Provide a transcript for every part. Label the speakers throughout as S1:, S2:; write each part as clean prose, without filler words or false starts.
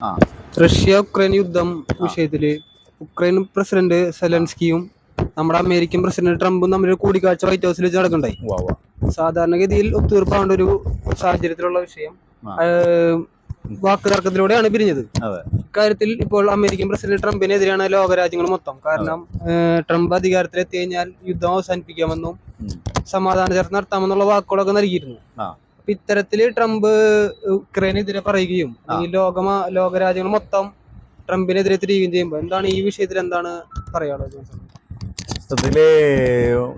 S1: ആ
S2: Russia Ukraine യുദ്ധം വിഷയത്തില് ഉക്രൈൻ പ്രസിഡന്റ് സെലൻസ്കിയും നമ്മുടെ അമേരിക്കൻ പ്രസിഡന്റ് ട്രംപും തമ്മിൽ കൂടിക്കാഴ്ച വൈറ്റ് ഹൗസിൽ വെച്ച് നടക്കണ്ടായി. സാധാരണഗതിയിൽ ഒത്തുതീർപ്പാവേണ്ട ഒരു സാഹചര്യത്തിലുള്ള വിഷയം വാക്ക് തർക്കത്തിലൂടെയാണ് പിരിഞ്ഞത്. ഇക്കാര്യത്തിൽ ഇപ്പോൾ അമേരിക്കൻ പ്രസിഡന്റ് ട്രംപിനെതിരെയാണ് ലോകരാജ്യങ്ങൾ മൊത്തം. കാരണം ട്രംപ് അധികാരത്തിലെത്തി കഴിഞ്ഞാൽ യുദ്ധം അവസാനിപ്പിക്കാമെന്നും സമാധാന ചർച്ച നടത്താമെന്നുള്ള വാക്കുകളൊക്കെ നൽകിയിരുന്നു. അപ്പൊ ഇത്തരത്തില് ട്രംപ് ഉക്രൈനെതിരെ പറയുകയും അല്ലെങ്കിൽ ലോകരാജ്യങ്ങൾ മൊത്തം ട്രംപിനെതിരെ തിരികുകയും ചെയ്യുമ്പോൾ എന്താണ് ഈ വിഷയത്തിൽ എന്താണ് പറയാനുള്ളത്?
S1: സത്യത്തില്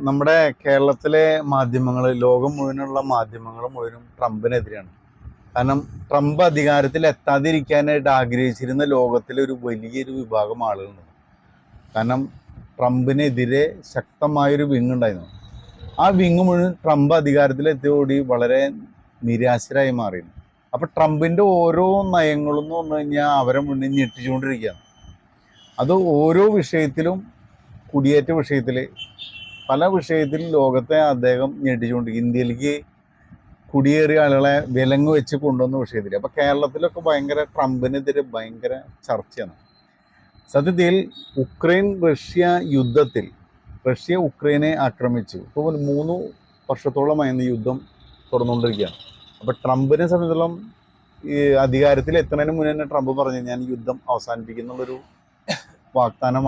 S1: നമ്മുടെ കേരളത്തിലെ മാധ്യമങ്ങൾ, ലോകം മുഴുവനുള്ള മാധ്യമങ്ങൾ മുഴുവനും ട്രംപിനെതിരെയാണ്. കാരണം ട്രംപ് അധികാരത്തിൽ എത്താതിരിക്കാനായിട്ട് ആഗ്രഹിച്ചിരുന്ന ലോകത്തിലെ ഒരു വലിയൊരു വിഭാഗം ആളുകളുണ്ട്. കാരണം ട്രംപിനെതിരെ ശക്തമായൊരു വിങ് ഉണ്ടായിരുന്നു. ആ വിങ് മുഴുവൻ ട്രംപ് അധികാരത്തിലെത്തിയോടി വളരെ നിരാശരായി മാറിയിരുന്നു. അപ്പം ട്രംപിൻ്റെ ഓരോ നയങ്ങളും എന്ന് പറഞ്ഞു കഴിഞ്ഞാൽ അവരെ മുന്നിൽ ഞെട്ടിച്ചുകൊണ്ടിരിക്കുകയാണ്. അത് ഓരോ വിഷയത്തിലും, കുടിയേറ്റ വിഷയത്തിൽ, പല വിഷയത്തിലും ലോകത്തെ അദ്ദേഹം ഞെട്ടിച്ചുകൊണ്ടിരിക്കും. ഇന്ത്യയിലേക്ക് കുടിയേറിയ ആളുകളെ വിലങ്ങ് വെച്ച് കൊണ്ടുവന്ന വിഷയത്തിൽ. അപ്പോൾ കേരളത്തിലൊക്കെ ഭയങ്കര ട്രംപിനെതിരെ ഭയങ്കര ചർച്ചയാണ്. സത്യത്തിൽ ഉക്രൈൻ റഷ്യ യുദ്ധത്തിൽ റഷ്യ ഉക്രൈനെ ആക്രമിച്ചു. ഇപ്പോൾ 3 വർഷത്തോളമായിരുന്നു യുദ്ധം തുടർന്നുകൊണ്ടിരിക്കുകയാണ്. അപ്പോൾ ട്രംപിനെ സംബന്ധിച്ചിടത്തോളം ഈ അധികാരത്തിൽ എത്തുന്നതിന് മുന്നേ തന്നെ ട്രംപ് പറഞ്ഞു, ഞാൻ യുദ്ധം അവസാനിപ്പിക്കുന്നുള്ളൊരു വാഗ്ദാനം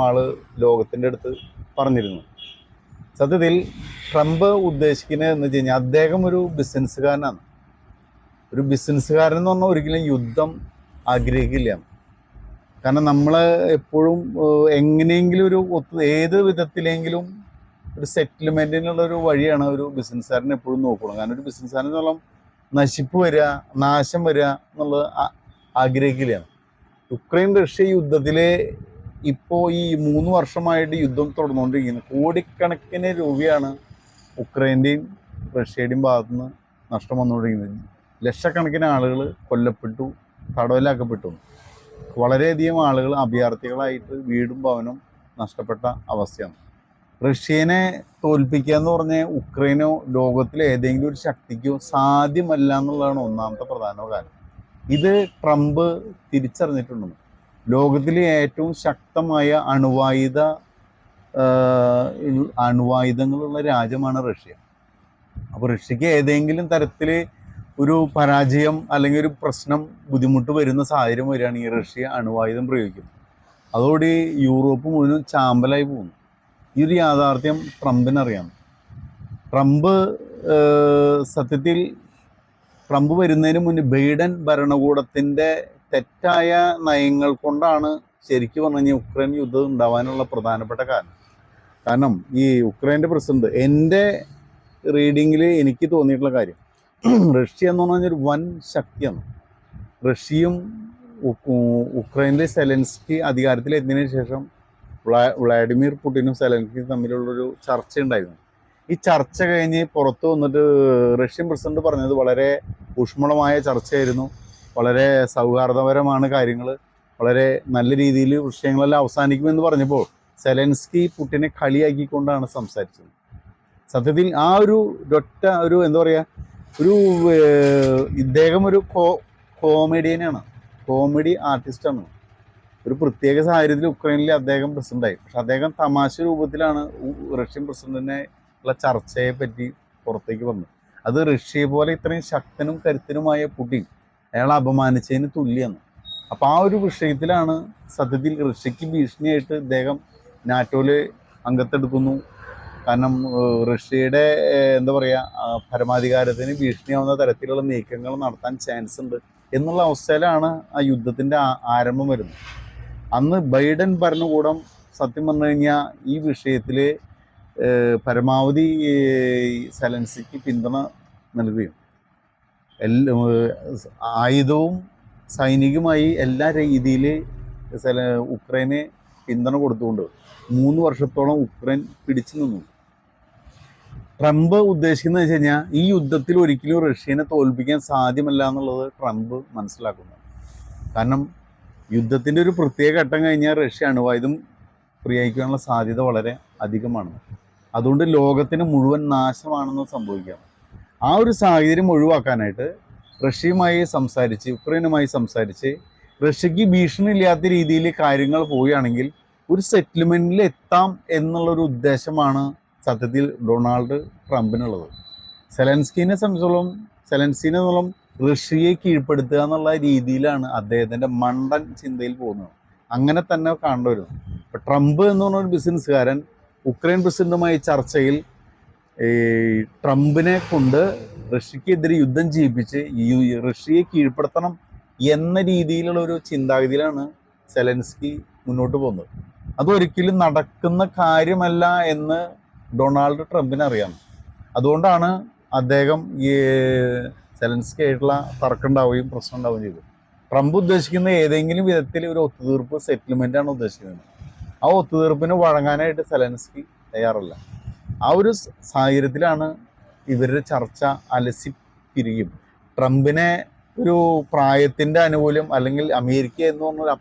S1: ലോകത്തിൻ്റെ അടുത്ത് പറഞ്ഞിരുന്നു. സത്യത്തിൽ ട്രംപ് ഉദ്ദേശിക്കുന്നത് എന്ന് വെച്ച് കഴിഞ്ഞാൽ അദ്ദേഹം ഒരു ബിസിനസ്സുകാരനാണ്. ഒരു ബിസിനസ്സുകാരൻ എന്ന് പറഞ്ഞാൽ ഒരിക്കലും യുദ്ധം ആഗ്രഹിക്കില്ല. കാരണം നമ്മൾ എപ്പോഴും എങ്ങനെയെങ്കിലും ഏത് വിധത്തിലെങ്കിലും ഒരു സെറ്റിൽമെൻറ്റിനുള്ളൊരു വഴിയാണ് ഒരു ബിസിനസ്സുകാരൻ എപ്പോഴും നോക്കണം. കാരണം ഒരു ബിസിനസ്സുകാരൻ എന്നുള്ള നശിപ്പ് വരിക, നാശം വരിക എന്നുള്ളത് ആഗ്രഹിക്കില്ല. ഉക്രൈൻ റഷ്യ യുദ്ധത്തിൽ ഇപ്പോൾ ഈ 3 വർഷമായിട്ട് യുദ്ധം തുടർന്നുകൊണ്ടിരിക്കുന്നത്. കോടിക്കണക്കിന് രൂപയാണ് ഉക്രൈൻ്റെയും റഷ്യയുടെയും ഭാഗത്തുനിന്ന് നഷ്ടം വന്നുകൊണ്ടിരിക്കുന്നത്. ലക്ഷക്കണക്കിന് ആളുകൾ കൊല്ലപ്പെട്ടു, തടവിലാക്കപ്പെട്ടു. വളരെയധികം ആളുകൾ അഭയാർത്ഥികളായിട്ട് വീടും ഭവനം നഷ്ടപ്പെട്ട അവസ്ഥയാണ്. റഷ്യനെ തോൽപ്പിക്കുക എന്ന് പറഞ്ഞാൽ ഉക്രൈനോ ലോകത്തിലെ ഏതെങ്കിലും ഒരു ശക്തിക്കോ സാധ്യമല്ല എന്നുള്ളതാണ് ഒന്നാമത്തെ പ്രധാന കാര്യം. ഇത് ട്രംപ് തിരിച്ചറിഞ്ഞിട്ടുണ്ട്. ലോകത്തിലെ ഏറ്റവും ശക്തമായ അണുവായുധങ്ങളുള്ള രാജ്യമാണ് റഷ്യ. അപ്പോൾ റഷ്യക്ക് ഏതെങ്കിലും തരത്തിൽ ഒരു പരാജയം അല്ലെങ്കിൽ ഒരു പ്രശ്നം, ബുദ്ധിമുട്ട് വരുന്ന സാഹചര്യം വരികയാണെങ്കിൽ റഷ്യ അണുവായുധം പ്രയോഗിക്കും. അതോടെ യൂറോപ്പ് മുഴുവൻ ചാമ്പലായി പോകുന്നു. ഈ ഒരു യാഥാർത്ഥ്യം ട്രംപിനറിയാം. സത്യത്തിൽ ട്രംപ് വരുന്നതിന് മുന്നേ ബൈഡൻ ഭരണകൂടത്തിൻ്റെ തെറ്റായ നയങ്ങൾ കൊണ്ടാണ് ശരിക്കും പറഞ്ഞു കഴിഞ്ഞാൽ ഉക്രൈൻ യുദ്ധം ഉണ്ടാവാനുള്ള പ്രധാനപ്പെട്ട കാരണം ഈ ഉക്രൈൻ്റെ പ്രസിഡന്റ്, എൻ്റെ റീഡിങ്ങിൽ എനിക്ക് തോന്നിയിട്ടുള്ള കാര്യം, റഷ്യ എന്ന് പറഞ്ഞാൽ ഒരു വൻ ശക്തിയാണ്. റഷ്യയും ഉക്രൈനിലെ സെലൻസ്കി അധികാരത്തിലെത്തിയതിനു ശേഷം വ്ളാഡിമിർ പുടിനും സെലൻസ്കിയും തമ്മിലുള്ളൊരു ചർച്ച ഉണ്ടായിരുന്നു. ഈ ചർച്ച കഴിഞ്ഞ് പുറത്തു വന്നിട്ട് റഷ്യൻ പ്രസിഡന്റ് പറഞ്ഞത് വളരെ ഊഷ്മളമായ ചർച്ചയായിരുന്നു, വളരെ സൗഹാർദ്ദപരമാണ് കാര്യങ്ങൾ, വളരെ നല്ല രീതിയിൽ വിഷയങ്ങളെല്ലാം അവസാനിക്കുമെന്ന് പറഞ്ഞപ്പോൾ സെലൻസ്കി പുടിനെ കളിയാക്കിക്കൊണ്ടാണ് സംസാരിച്ചത്. സത്യത്തിൽ ആ ഒരു എന്താ പറയുക, ഇദ്ദേഹം ഒരു കോമഡിയനാണ്, കോമഡി ആർട്ടിസ്റ്റാണ്. ഒരു പ്രത്യേക സാഹചര്യത്തിൽ ഉക്രൈനിൽ അദ്ദേഹം പ്രസിഡന്റായി. പക്ഷെ അദ്ദേഹം തമാശ രൂപത്തിലാണ് റഷ്യൻ പ്രസിഡന്റിനെ ഉള്ള ചർച്ചയെ പറ്റി പുറത്തേക്ക് പറഞ്ഞത്. അത് റഷ്യയെ പോലെ ഇത്രയും ശക്തനും കരുത്തനുമായ പുടിൻ അയാളെ അപമാനിച്ചതിന് തുല്യമാണ്. അപ്പോൾ ആ ഒരു വിഷയത്തിലാണ് സത്യത്തിൽ റഷ്യക്ക് ഭീഷണിയായിട്ട് ഇദ്ദേഹം നാറ്റോയിൽ അംഗത്തെടുക്കുന്നു. കാരണം റഷ്യയുടെ എന്താ പറയുക, പരമാധികാരത്തിന് ഭീഷണിയാവുന്ന തരത്തിലുള്ള നീക്കങ്ങൾ നടത്താൻ ചാൻസ് ഉണ്ട് എന്നുള്ള അവസ്ഥയിലാണ് ആ യുദ്ധത്തിൻ്റെ ആരംഭം വരുന്നത്. അന്ന് ബൈഡൻ ഭരണകൂടം സത്യം പറഞ്ഞു കഴിഞ്ഞാൽ ഈ വിഷയത്തിൽ പരമാവധി സെലൻസ്കിക്ക് പിന്തുണ നൽകുകയും ആയുധവും സൈനികമായി എല്ലാ രീതിയിൽ ഉക്രൈനെ പിന്തുണ കൊടുത്തുകൊണ്ട് 3 വർഷത്തോളം ഉക്രൈൻ പിടിച്ചു നിന്നു. ട്രംപ് ഉദ്ദേശിക്കുന്നത് വെച്ച് കഴിഞ്ഞാൽ ഈ യുദ്ധത്തിൽ ഒരിക്കലും റഷ്യനെ തോൽപ്പിക്കാൻ സാധ്യമല്ല എന്നുള്ളത് ട്രംപ് മനസ്സിലാക്കുന്നു. കാരണം യുദ്ധത്തിൻ്റെ ഒരു പ്രത്യേക ഘട്ടം കഴിഞ്ഞാൽ റഷ്യ അണുവായുധം പ്രയോഗിക്കാനുള്ള സാധ്യത വളരെ അധികമാണ്. അതുകൊണ്ട് ലോകത്തിന് മുഴുവൻ നാശമാണെന്ന് സംഭവിക്കാം. ആ ഒരു സാഹചര്യം ഒഴിവാക്കാനായിട്ട് റഷ്യയുമായി സംസാരിച്ച്, ഉക്രൈനുമായി സംസാരിച്ച് റഷ്യക്ക് ഭീഷണി ഇല്ലാത്ത രീതിയിൽ കാര്യങ്ങൾ പോവുകയാണെങ്കിൽ ഒരു സെറ്റിൽമെന്റിൽ എത്താം എന്നുള്ളൊരു ഉദ്ദേശമാണ് സത്യത്തിൽ ഡൊണാൾഡ് ട്രംപിനുള്ളത്. സെലൻസ്കീനെ സംബന്ധിച്ചോളം റഷ്യയെ കീഴ്പ്പെടുത്തുക എന്നുള്ള രീതിയിലാണ് അദ്ദേഹത്തിൻ്റെ മണ്ടൻ ചിന്തയിൽ പോകുന്നത്. അങ്ങനെ തന്നെ കണ്ടുവരുന്നു. ഇപ്പം ട്രംപ് എന്ന് പറഞ്ഞൊരു ബിസിനസ്സുകാരൻ ഉക്രൈൻ പ്രസിഡന്റുമായി ചർച്ചയിൽ ഈ ട്രംപിനെ കൊണ്ട് റഷ്യക്കെതിരെ യുദ്ധം ചെയ്യിപ്പിച്ച് റഷ്യയെ കീഴ്പ്പെടുത്തണം എന്ന രീതിയിലുള്ള ഒരു ചിന്താഗതിയിലാണ് സെലൻസ്കി മുന്നോട്ട് പോകുന്നത്. അതൊരിക്കലും നടക്കുന്ന കാര്യമല്ല എന്ന് ഡൊണാൾഡ് ട്രംപിന് അറിയാം. അതുകൊണ്ടാണ് അദ്ദേഹം ഈ സെലൻസ്കി ആയിട്ടുള്ള തർക്കം ഉണ്ടാവുകയും പ്രശ്നം ഉണ്ടാവുകയും ചെയ്തു. ട്രംപ് ഉദ്ദേശിക്കുന്ന ഏതെങ്കിലും വിധത്തിൽ ഒരു ഒത്തുതീർപ്പ് സെറ്റിൽമെൻ്റാണ് ഉദ്ദേശിക്കുന്നത്. ആ ഒത്തുതീർപ്പിന് വഴങ്ങാനായിട്ട് സെലൻസ്കി തയ്യാറല്ല. ആ ഒരു സാഹചര്യത്തിലാണ് ഇവരുടെ ചർച്ച അലസി പിരിയും. ട്രംപിനെ ഒരു പ്രായത്തിൻ്റെ ആനുകൂല്യം അല്ലെങ്കിൽ അമേരിക്ക എന്ന് പറഞ്ഞൊരു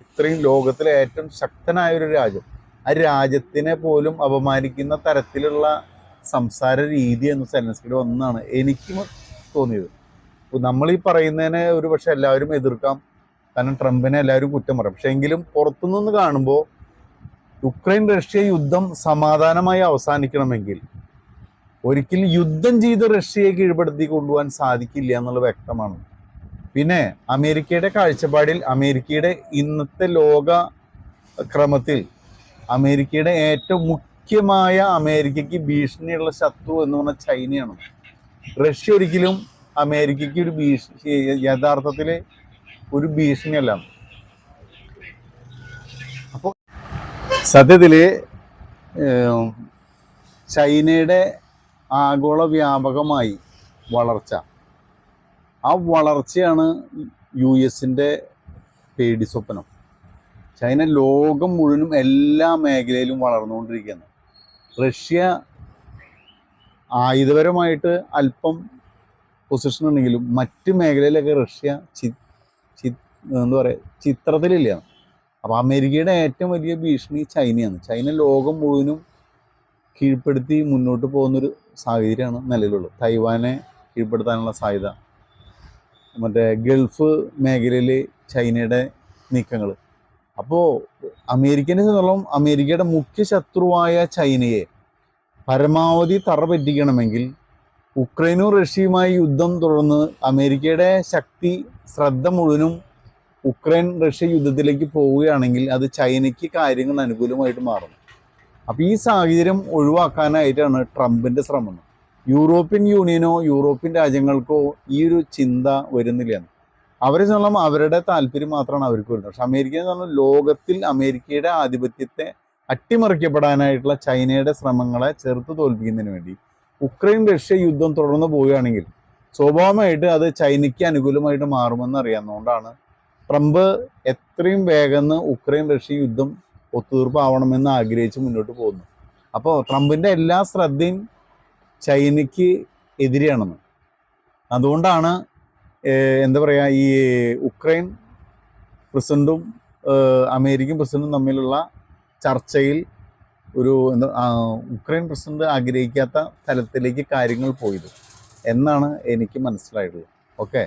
S1: ഇത്രയും ലോകത്തിലെ ഏറ്റവും ശക്തനായ ഒരു രാജ്യം, ആ രാജ്യത്തിനെ പോലും അപമാനിക്കുന്ന തരത്തിലുള്ള സംസാര രീതി എന്ന് സെലൻസ്കിയുടെ ഒന്നാണ് എനിക്ക് തോന്നിയത്. നമ്മൾ ഈ പറയുന്നതിനെ ഒരു പക്ഷെ എല്ലാവരും എതിർക്കാം, കാരണം ട്രംപിനെ എല്ലാവരും കുറ്റം പറയും. പക്ഷെ എങ്കിലും പുറത്തുനിന്ന് കാണുമ്പോൾ യുക്രൈൻ റഷ്യ യുദ്ധം സമാധാനമായി അവസാനിക്കണമെങ്കിൽ ഒരിക്കലും യുദ്ധം ചെയ്ത് റഷ്യയെ കീഴ്പ്പെടുത്തി കൊണ്ടുപോകാൻ സാധിക്കില്ല എന്നുള്ളത് വ്യക്തമാണ്. പിന്നെ അമേരിക്കയുടെ കാഴ്ചപ്പാടിൽ, അമേരിക്കയുടെ ഇന്നത്തെ ലോക ക്രമത്തിൽ അമേരിക്കയുടെ ഏറ്റവും മുഖ്യമായ അമേരിക്കയ്ക്ക് ഭീഷണിയുള്ള ശത്രു എന്ന് പറഞ്ഞാൽ ചൈനയാണ്. റഷ്യ ഒരിക്കലും അമേരിക്കയ്ക്ക് ഒരു യഥാർത്ഥത്തിൽ ഒരു ഭീഷണിയല്ല. അപ്പോൾ സത്യത്തിൽ ചൈനയുടെ ആഗോള വ്യാപകമായി വളർച്ച, ആ വളർച്ചയാണ് US-ൻ്റെ പേടി സ്വപ്നം. ചൈന ലോകം മുഴുവനും എല്ലാ മേഖലയിലും വളർന്നുകൊണ്ടിരിക്കുകയാണ്. റഷ്യ ആയുധപരമായിട്ട് അല്പം പൊസിഷൻ ഉണ്ടെങ്കിലും മറ്റ് മേഖലയിലൊക്കെ റഷ്യ എന്താ പറയുക ചിത്രത്തിലില്ല. അപ്പോൾ അമേരിക്കയുടെ ഏറ്റവും വലിയ ഭീഷണി ചൈനയാണ്. ചൈന ലോകം മുഴുവനും കീഴ്പ്പെടുത്തി മുന്നോട്ട് പോകുന്നൊരു സാഹചര്യമാണ് നിലവിലുള്ളത്. തൈവാനെ കീഴ്പ്പെടുത്താനുള്ള സാധ്യത, മറ്റേ ഗൾഫ് മേഖലയിൽ ചൈനയുടെ നീക്കങ്ങൾ. അപ്പോൾ അമേരിക്കനെ സംബന്ധിച്ചിടത്തോളം അമേരിക്കയുടെ മുഖ്യ ശത്രുവായ ചൈനയെ പരമാവധി തറ പറ്റിക്കണമെങ്കിൽ ഉക്രൈനും റഷ്യയുമായി യുദ്ധം തുടർന്ന് അമേരിക്കയുടെ ശക്തി ശ്രദ്ധ മുഴുവനും ഉക്രൈൻ റഷ്യ യുദ്ധത്തിലേക്ക് പോവുകയാണെങ്കിൽ അത് ചൈനയ്ക്ക് കാര്യങ്ങൾ അനുകൂലമായിട്ട് മാറുന്നു. അപ്പോൾ ഈ സാഹചര്യം ഒഴിവാക്കാനായിട്ടാണ് ട്രംപിൻ്റെ ശ്രമം. യൂറോപ്യൻ യൂണിയനോ യൂറോപ്യൻ രാജ്യങ്ങൾക്കോ ഈ ഒരു ചിന്ത വരുന്നില്ല. അവരെ സംബന്ധിച്ചും അവരുടെ താല്പര്യം മാത്രമാണ് അവർക്ക് വരുന്നത്. പക്ഷെ അമേരിക്ക എന്ന് പറഞ്ഞാൽ ലോകത്തിൽ അമേരിക്കയുടെ ആധിപത്യത്തെ അട്ടിമറിക്കപ്പെടാനായിട്ടുള്ള ചൈനയുടെ ശ്രമങ്ങളെ ചെറുത്ത് തോൽപ്പിക്കുന്നതിന് വേണ്ടി ഉക്രൈൻ റഷ്യ യുദ്ധം തുടർന്ന് പോവുകയാണെങ്കിൽ സ്വാഭാവികമായിട്ട് അത് ചൈനയ്ക്ക് അനുകൂലമായിട്ട് മാറുമെന്ന് അറിയാവുന്നതുകൊണ്ടാണ് ട്രംപ് എത്രയും വേഗം ഉക്രൈൻ റഷ്യ യുദ്ധം ഒത്തുതീർപ്പാവണമെന്ന് ആഗ്രഹിച്ച് മുന്നോട്ട് പോകുന്നു. അപ്പോൾ ട്രംപിൻ്റെ എല്ലാ ശ്രദ്ധയും ചൈനയ്ക്ക് എതിരെയാണെന്ന്. അതുകൊണ്ടാണ് എന്താ പറയുക, ഈ ഉക്രൈൻ പ്രസിഡന്റും അമേരിക്കൻ പ്രസിഡന്റും തമ്മിലുള്ള ചർച്ചയിൽ ഒരു ഉക്രൈൻ പ്രസിഡന്റ് ആഗ്രഹിക്കാത്ത തലത്തിലേക്ക് കാര്യങ്ങൾ പോയത് എന്നാണ് എനിക്ക് മനസ്സിലായിട്ടുള്ളത്. ഓക്കെ.